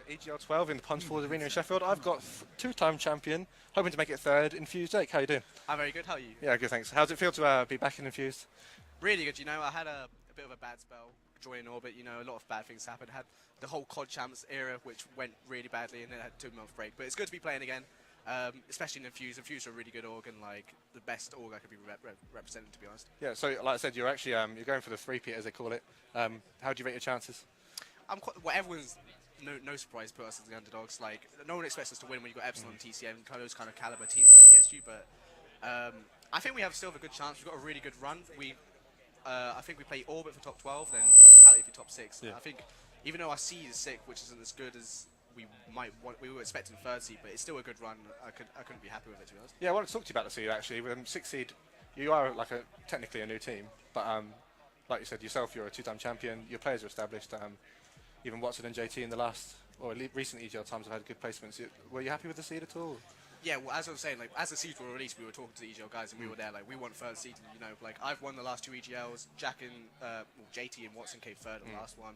EGL12 in the Punchboard Arena in Sheffield. I've got two-time champion, hoping to make it third, Infused. Jake, how you doing? I'm very good, how are you? Yeah, good, thanks. How does it feel to be back in Infused? Really good, you know, I had a bit of a bad spell joining Orbit, you know, a lot of bad things happened. Had the whole COD Champs era, which went really badly, and then I had a 2-month break. But it's good to be playing again, especially in Infused. Infused are a really good org, and like the best org I could be representing, to be honest. Yeah, so like I said, you're actually you're going for the three-peat, as they call it. How do you rate your chances? Well, everyone's no surprise put us as the underdogs. Like, no one expects us to win when you've got Epsilon, TCM, those kind of caliber teams playing against you. But I think we still have a good chance. We've got a really good run. I think we play Orbit for top 12, then Vitality for top 6. Yeah. I think even though our seed is sick, which isn't as good as we were expecting third seed, but it's still a good run. I couldn't be happy with it, to be honest. Yeah, I want to talk to you about the seed actually. With 6 seed, you are like technically a new team, but like you said yourself, you're a two-time champion. Your players are established. Even Watson and JT in the last or recent EGL times have had good placements. Were you happy with the seed at all? Yeah, well, as I was saying, like as the seeds were released, we were talking to the EGL guys, and we were there. Like, we want third seed. You know, like I've won the last 2 EGLs. Jack and JT and Watson came third on the last one.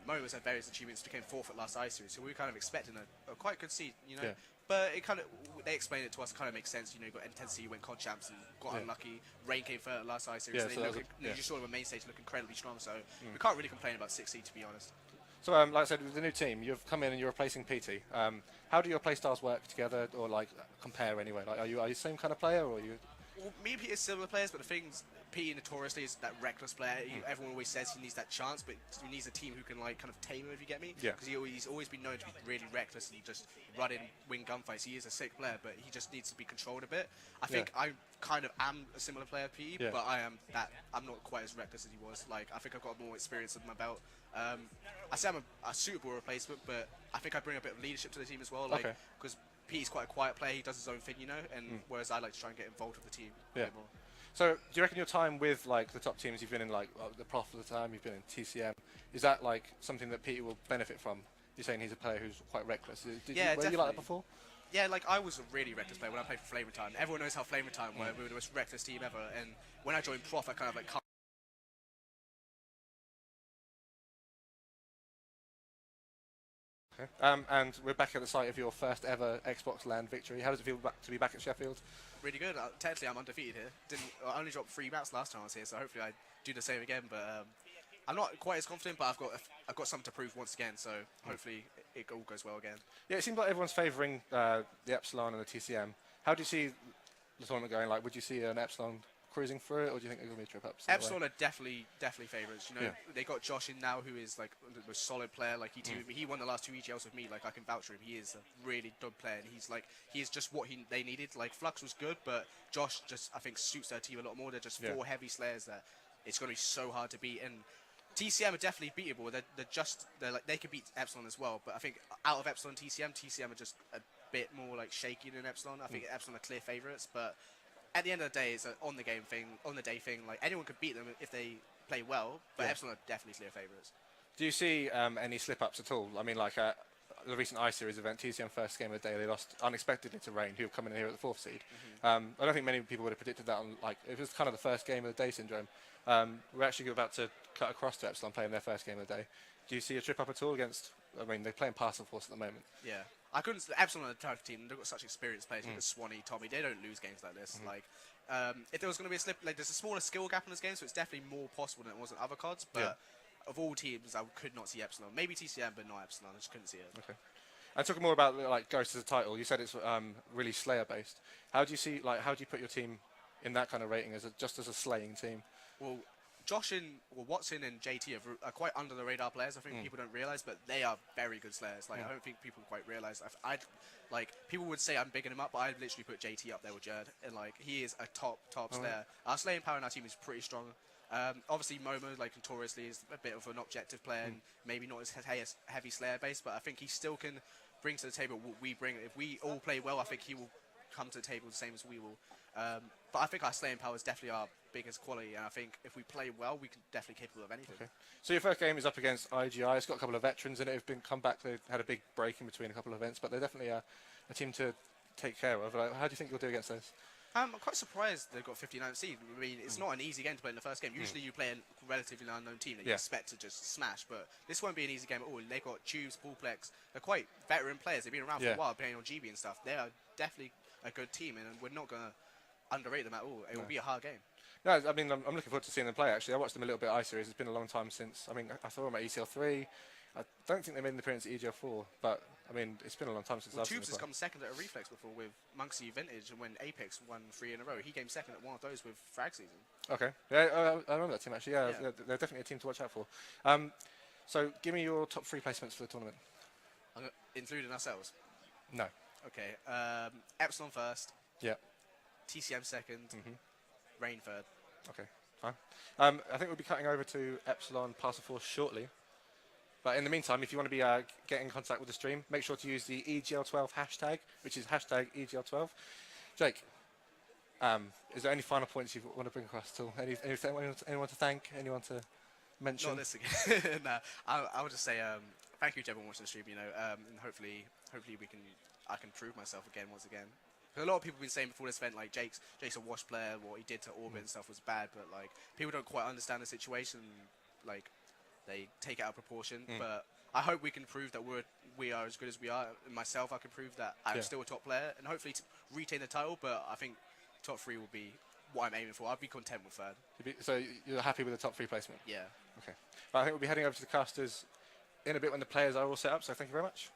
Mo's had various achievements, became 4th at last ice series, so we were kind of expecting a quite good seed. You know. Yeah. But it kind of, they explained it to us, it kind of makes sense. You know, you got Intensity, you went COD Champs and got unlucky. Rain came third at last ice series. Yeah, so you just saw them main stage look incredibly strong. So we can't really complain about 6 seed, to be honest. So, like I said, with the new team, you've come in and you're replacing PT. How do your playstyles work together, or like compare anyway? Like, are you the same kind of player, or are you? Well, me and Pete are similar players, but the things, Pete notoriously is that reckless player. Everyone always says he needs that chance, but he needs a team who can like kind of tame him, if you get me. Yeah. Because he's always been known to be really reckless and just run in, win gunfights. He is a sick player, but he just needs to be controlled a bit. I think I kind of am a similar player to Pete, but I'm not quite as reckless as he was. Like, I think I've got more experience under my belt. I say I'm a suitable replacement, but I think I bring a bit of leadership to the team as well. Like, because Pete's quite a quiet player, he does his own thing, you know, and whereas I like to try and get involved with the team a bit more. So, do you reckon your time with like the top teams you've been in, like the Prof at the time, you've been in TCM, is that like something that Pete will benefit from? You're saying he's a player who's quite reckless. Were you like that before? Yeah, like I was a really reckless player when I played for Flame Time. Everyone knows how Flame Time were. We were the most reckless team ever, and when I joined Prof, I kind of like. Okay. And we're back at the site of your first ever Xbox LAN victory. How does it feel to be back at Sheffield? Really good. Technically, I'm undefeated here. I only dropped 3 maps last time I was here, so hopefully I do the same again. But I'm not quite as confident, but I've got something to prove once again. So hopefully it all goes well again. Yeah, it seems like everyone's favouring the Epsilon and the TCM. How do you see the tournament going? Like, would you see an Epsilon cruising through it, or do you think there's going to be a trip up? Epsilon are definitely favourites. You know, they got Josh in now, who is like the most solid player. Like he won the last 2 EGLs with me. Like, I can vouch for him. He is a really good player, and he is just what they needed. Like, Flux was good, but Josh just, I think, suits their team a lot more. They're just 4 heavy slayers that it's going to be so hard to beat. And TCM are definitely beatable. They can beat Epsilon as well. But I think out of Epsilon and TCM are just a bit more like shaky than Epsilon. I think Epsilon are clear favourites, but at the end of the day, it's an on the day thing. Like, anyone could beat them if they play well, but Epsilon are definitely clear favourites. Do you see any slip-ups at all? I mean, like the recent I-Series event, TCM first game of the day, they lost unexpectedly to Rain, who have come in here at the 4th seed. I don't think many people would have predicted that. It was kind of the first game of the day syndrome. We're actually about to cut across to Epsilon playing their first game of the day. Do you see a trip up at all against? I mean, they're playing Parcel Force at the moment. Yeah. I couldn't. Epsilon are the type of team. They've got such experienced players. Like Swanee, Tommy. They don't lose games like this. Like, if there was going to be a slip, like, there's a smaller skill gap in this game, so it's definitely more possible than it was in other cards. But of all teams, I could not see Epsilon. Maybe TCM, but not Epsilon. I just couldn't see it. Okay. And talking more about like Ghost as a title, you said it's really Slayer based. How do you put your team in that kind of rating just as a slaying team? Well, Watson and JT are quite under the radar players. I think people don't realise, but they are very good slayers. Like, I don't think people quite realise. People would say I'm bigging him up, but I'd literally put JT up there with Jared, and like, he is a top slayer. Our slaying power in our team is pretty strong. Obviously, Momo, like, notoriously is a bit of an objective player and maybe not as heavy slayer base, but I think he still can bring to the table what we bring. If we all play well, I think he will come to the table the same as we will. But I think our slaying power is definitely our biggest quality, and I think if we play well, we can definitely capable of anything. Okay. So your first game is up against IGI. It's got a couple of veterans in it who've come back. They've had a big break in between a couple of events, but they're definitely a team to take care of. How do you think you'll do against those? I'm quite surprised they've got 59th seed. I mean, it's not an easy game to play in the first game. Usually you play a relatively unknown team that you expect to just smash, but this won't be an easy game at all. They've got Tubes, Paulplex. They're quite veteran players. They've been around for a while playing on GB and stuff. They are definitely a good team, and we're not going to underrate them at all. It will be a hard game. No, I mean, I'm looking forward to seeing them play, actually. I watched them a little bit at I-Series. It's been a long time since. I mean, I saw them at EGL3. I don't think they made an appearance at EGL4, but, I mean, it's been a long time since I've seen them. Tubes has come second at a Reflex before with Monksy Vintage, and when Apex won 3 in a row, he came second at one of those with Frag Season. Okay. Yeah, I remember that team, actually. Yeah, they're definitely a team to watch out for. So, give me your top 3 placements for the tournament. Including ourselves? No. Okay. Epsilon first. Yeah. TCM second. Rain third. Okay, fine. I think we'll be cutting over to Epsilon Parcel Force shortly. But in the meantime, if you want to be getting in contact with the stream, make sure to use the EGL12 hashtag, which is hashtag EGL12. Jake, is there any final points you want to bring across at all? Anyone to thank? Anyone to mention? Not this again. No, I would just say thank you to everyone watching the stream. You know, and hopefully I can prove myself again once again. A lot of people have been saying before this event, like Jake's a wash player. What he did to Orbit and stuff was bad, but like people don't quite understand the situation. Like they take it out of proportion. But I hope we can prove that we are as good as we are. And myself, I can prove that I'm still a top player and hopefully retain the title. But I think top 3 will be what I'm aiming for. I'd be content with third. So you're happy with the top 3 placement? Yeah. Okay. Well, I think we'll be heading over to the casters in a bit when the players are all set up. So thank you very much.